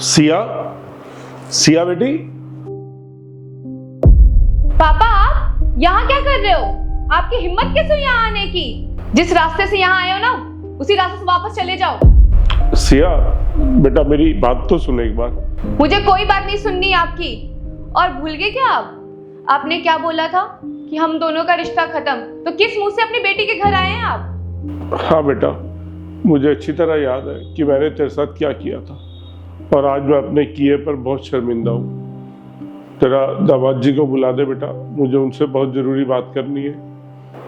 सिया, सिया बेटी। पापा आप यहाँ क्या कर रहे हो? आपकी हिम्मत कैसे हुई यहाँ आने की? जिस रास्ते से यहाँ आए हो ना, उसी रास्ते से वापस चले जाओ। सिया बेटा, मेरी बात तो सुनो एक बार। मुझे कोई बात नहीं सुननी आपकी। और भूल गए क्या आप? आपने क्या बोला था कि हम दोनों का रिश्ता खत्म, तो किस मुंह से अपनी बेटी के घर आए हैं आप? हाँ बेटा, मुझे अच्छी तरह याद है कि मैंने तेरे साथ क्या किया था, और आज मैं अपने किए पर बहुत शर्मिंदा हूँ। तेरा दामाद जी को बुला दे बेटा, मुझे उनसे बहुत जरूरी बात करनी है।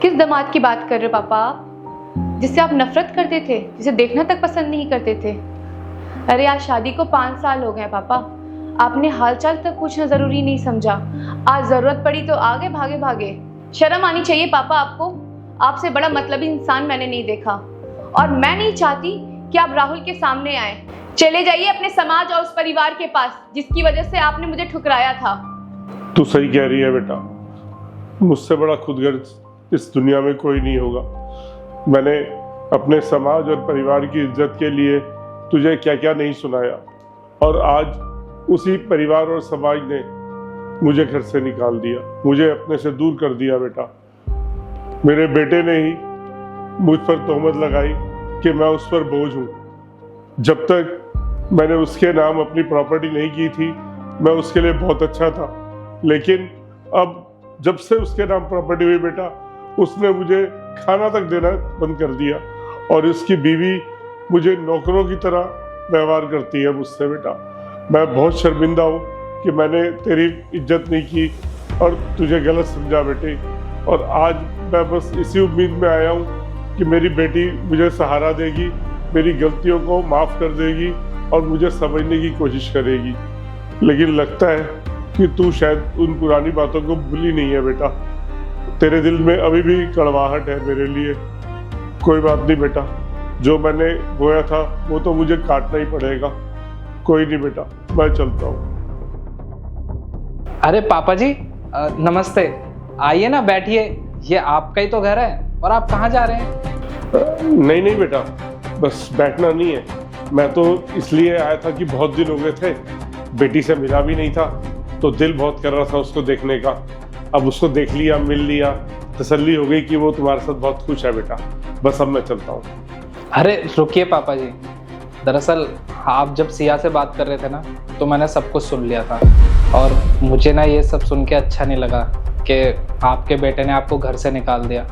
किस दामाद की बात कर रहे हो पापा आप? जिससे आप नफरत करते थे, जिसे देखना तक पसंद नहीं करते थे। अरे आज शादी को 5 साल हो गए पापा, आपने हालचाल तक पूछना जरूरी नहीं समझा। आज जरूरत पड़ी तो आगे भागे भागे। शर्म आनी चाहिए पापा आपको। आपसे बड़ा मतलबी इंसान मैंने नहीं देखा, और मैं नहीं चाहती कि आप राहुल के सामने आए। चले जाइए अपने समाज और उस परिवार के पास जिसकी वजह से आपने मुझे ठुकराया था। तू सही कह रही है बेटा, मुझसे बड़ा खुदगर्ज इस दुनिया में कोई नहीं होगा। मैंने अपने समाज और परिवार की इज्जत के लिए तुझे क्या क्या नहीं सुनाया, और आज उसी परिवार और समाज ने मुझे घर से निकाल दिया, मुझे अपने से दूर कर दिया बेटा। मेरे बेटे ने ही मुझ पर तोहमत लगाई कि मैं उस पर बोझ हूँ। जब तक मैंने उसके नाम अपनी प्रॉपर्टी नहीं की थी, मैं उसके लिए बहुत अच्छा था, लेकिन अब जब से उसके नाम प्रॉपर्टी हुई बेटा, उसने मुझे खाना तक देना बंद कर दिया, और उसकी बीवी मुझे नौकरों की तरह व्यवहार करती है मुझसे बेटा। मैं बहुत शर्मिंदा हूँ कि मैंने तेरी इज्जत नहीं की और तुझे गलत समझा बेटे। और आज मैं बस इसी उम्मीद में आया हूँ कि मेरी बेटी मुझे सहारा देगी, मेरी गलतियों को माफ़ कर देगी और मुझे समझने की कोशिश करेगी। लेकिन लगता है कि तू शायद उन पुरानी बातों को भूली नहीं है बेटा। तेरे दिल में अभी भी कड़वाहट है मेरे लिए। कोई बात नहीं बेटा, जो मैंने बोया था वो तो मुझे काटना ही पड़ेगा। कोई नहीं बेटा, मैं चलता हूँ। अरे पापा जी नमस्ते, आइए ना बैठिए। ये आपका ही तो घर है, और आप कहाँ जा रहे हैं? नहीं नहीं बेटा, बस बैठना नहीं है। मैं तो इसलिए आया था कि बहुत दिन हो गए थे, बेटी से मिला भी नहीं था, तो दिल बहुत कर रहा था उसको देखने का। अब उसको देख लिया, मिल लिया, तसल्ली हो गई कि वो तुम्हारे साथ बहुत खुश है बेटा। बस अब मैं चलता हूँ। अरे रुकिए पापा जी, दरअसल आप जब सिया से बात कर रहे थे ना, तो मैंने सब कुछ सुन लिया था, और मुझे ना ये सब सुन के अच्छा नहीं लगा कि आपके बेटे ने आपको घर से निकाल दिया।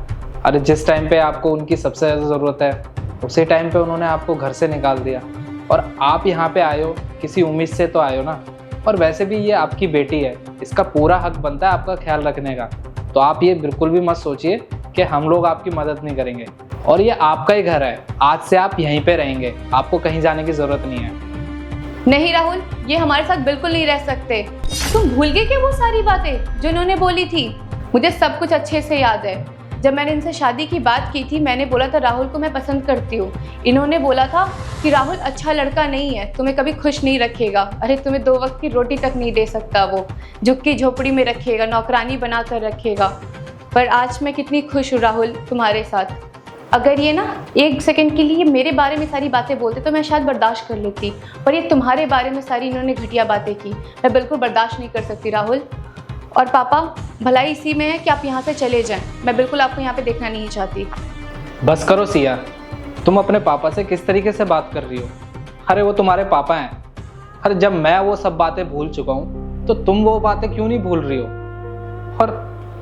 अरे जिस टाइम पे आपको उनकी सबसे ज़्यादा ज़रूरत है, उसी टाइम पे उन्होंने आपको घर से निकाल दिया। और आप यहाँ पे आए हो किसी उम्मीद से तो आए हो ना, और वैसे भी ये आपकी बेटी है, इसका पूरा हक बनता है आपका ख्याल रखने का। तो आप ये बिल्कुल भी मत सोचिए कि हम लोग आपकी मदद नहीं करेंगे। और ये आपका ही घर है, आज से आप यहीं पे रहेंगे, आपको कहीं जाने की ज़रूरत नहीं है। नहीं राहुल, ये हमारे साथ बिल्कुल नहीं रह सकते। तुम भूल गए क्या वो सारी बातें जो इन्होंने बोली थी? मुझे सब कुछ अच्छे से याद है। जब मैंने इनसे शादी की बात की थी, मैंने बोला था राहुल को मैं पसंद करती हूँ। इन्होंने बोला था कि राहुल अच्छा लड़का नहीं है, तुम्हें कभी खुश नहीं रखेगा। अरे तुम्हें 2 वक्त की रोटी तक नहीं दे सकता, वो झुग्गी झोपड़ी में रखेगा, नौकरानी बना कर रखेगा। पर आज मैं कितनी खुश हूँ राहुल तुम्हारे साथ। अगर ये ना 1 सेकंड के लिए मेरे बारे में सारी बातें बोलते तो मैं शायद बर्दाश्त कर लेती, पर ये तुम्हारे बारे में सारी इन्होंने घटिया बातें की, मैं बिल्कुल बर्दाश्त नहीं कर सकती राहुल। और पापा, भलाई इसी में है कि आप यहाँ से चले जाएं। मैं बिल्कुल आपको यहाँ पे देखना नहीं चाहती। बस करो सिया, तुम अपने पापा से किस तरीके से बात कर रही हो? अरे वो तुम्हारे पापा हैं। अरे जब मैं वो सब बातें भूल चुका हूँ, तो तुम वो बातें क्यों नहीं भूल रही हो? और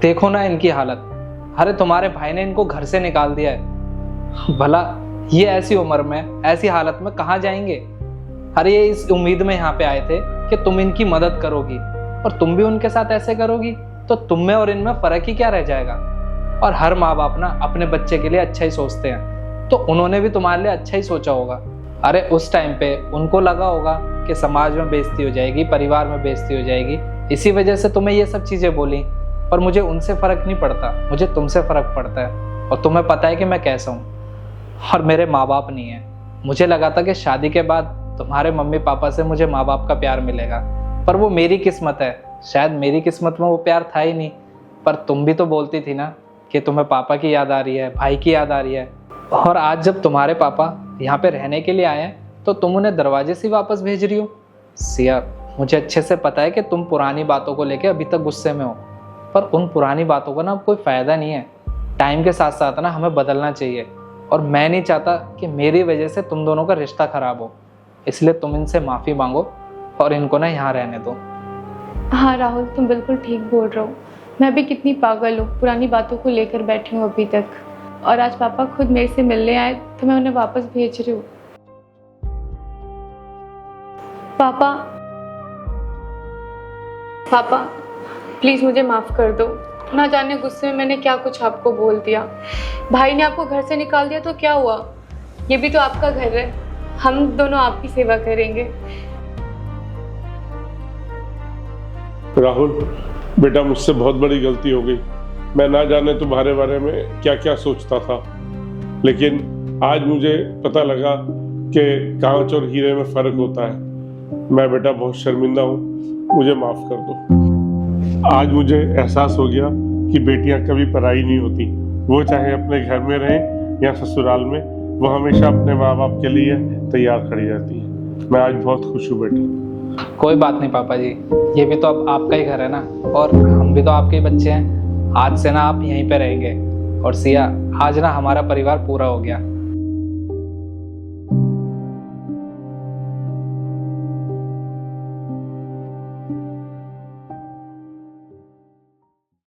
देखो ना इनकी हालत। अरे तुम्हारे भाई ने इनको घर से निकाल दिया है। भला ये ऐसी उम्र में, ऐसी हालत में कहाँ जाएंगे? अरे ये इस उम्मीद में यहाँ पे आए थे कि तुम इनकी मदद करोगी, और तुम भी उनके साथ ऐसे करोगी, तो तुम में और इनमें फर्क ही क्या रह जाएगा? और हर माँ बाप ना अपने बच्चे के लिए अच्छा ही सोचते हैं, तो उन्होंने भी तुम्हारे लिए अच्छा ही सोचा होगा। अरे उस टाइम पे उनको लगा होगा कि समाज में बेइज्जती हो जाएगी, परिवार में बेइज्जती हो जाएगी, इसी वजह से तुम्हें ये सब चीज़ें बोली। पर मुझे उनसे फ़र्क नहीं पड़ता, मुझे तुमसे फ़र्क पड़ता है, और तुम्हें पता है कि मैं कैसा हूँ। और मेरे माँ बाप नहीं है। मुझे लगा था कि शादी के बाद तुम्हारे मम्मी पापा से मुझे माँ बाप का प्यार मिलेगा, पर वो मेरी किस्मत है। शायद मेरी किस्मत में वो प्यार था ही नहीं। पर तुम भी तो बोलती थी ना कि तुम्हें पापा की याद आ रही है, भाई की याद आ रही है। और आज जब तुम्हारे पापा यहाँ पे रहने के लिए आए हैं, तो तुम उन्हें दरवाजे से वापस भेज रही हो। सिया, मुझे अच्छे से पता है कि तुम पुरानी बातों को लेके अभी तक गुस्से में हो, पर उन पुरानी बातों का ना अब कोई फ़ायदा नहीं है। टाइम के साथ साथ ना हमें बदलना चाहिए, और मैं नहीं चाहता कि मेरी वजह से तुम दोनों का रिश्ता ख़राब हो। इसलिए तुम इनसे माफ़ी मांगो और इनको ना यहाँ रहने दो। हाँ राहुल, तुम बिल्कुल ठीक बोल रहे हो। मैं भी कितनी पागल हूँ, पुरानी बातों को लेकर बैठी हूँ अभी तक। और आज पापा खुद मेरे से मिलने आए तो मैं उन्हें वापस भेज रही हूँ। पापा, पापा प्लीज़ मुझे माफ़ कर दो। ना जाने गुस्से में मैंने क्या कुछ आपको बोल दिया। भाई ने आपको घर से निकाल दिया तो क्या हुआ, ये भी तो आपका घर है। हम दोनों आपकी सेवा करेंगे। राहुल बेटा, मुझसे बहुत बड़ी गलती हो गई। मैं ना जाने तुम्हारे बारे में क्या क्या सोचता था, लेकिन आज मुझे पता लगा कि कांच और हीरे में फर्क होता है। मैं बेटा बहुत शर्मिंदा हूँ, मुझे माफ कर दो। आज मुझे एहसास हो गया कि बेटियां कभी पराई नहीं होती। वो चाहे अपने घर में रहें या ससुराल में, वो हमेशा अपने माँ बाप के लिए तैयार खड़ी रहती है। मैं आज बहुत खुश हूँ बेटा। कोई बात नहीं पापा जी, ये भी तो अब आपका ही घर है ना, और हम भी तो आपके ही बच्चे हैं। आज से ना आप यहीं पे रहेंगे। और सिया, आज ना हमारा परिवार पूरा हो गया।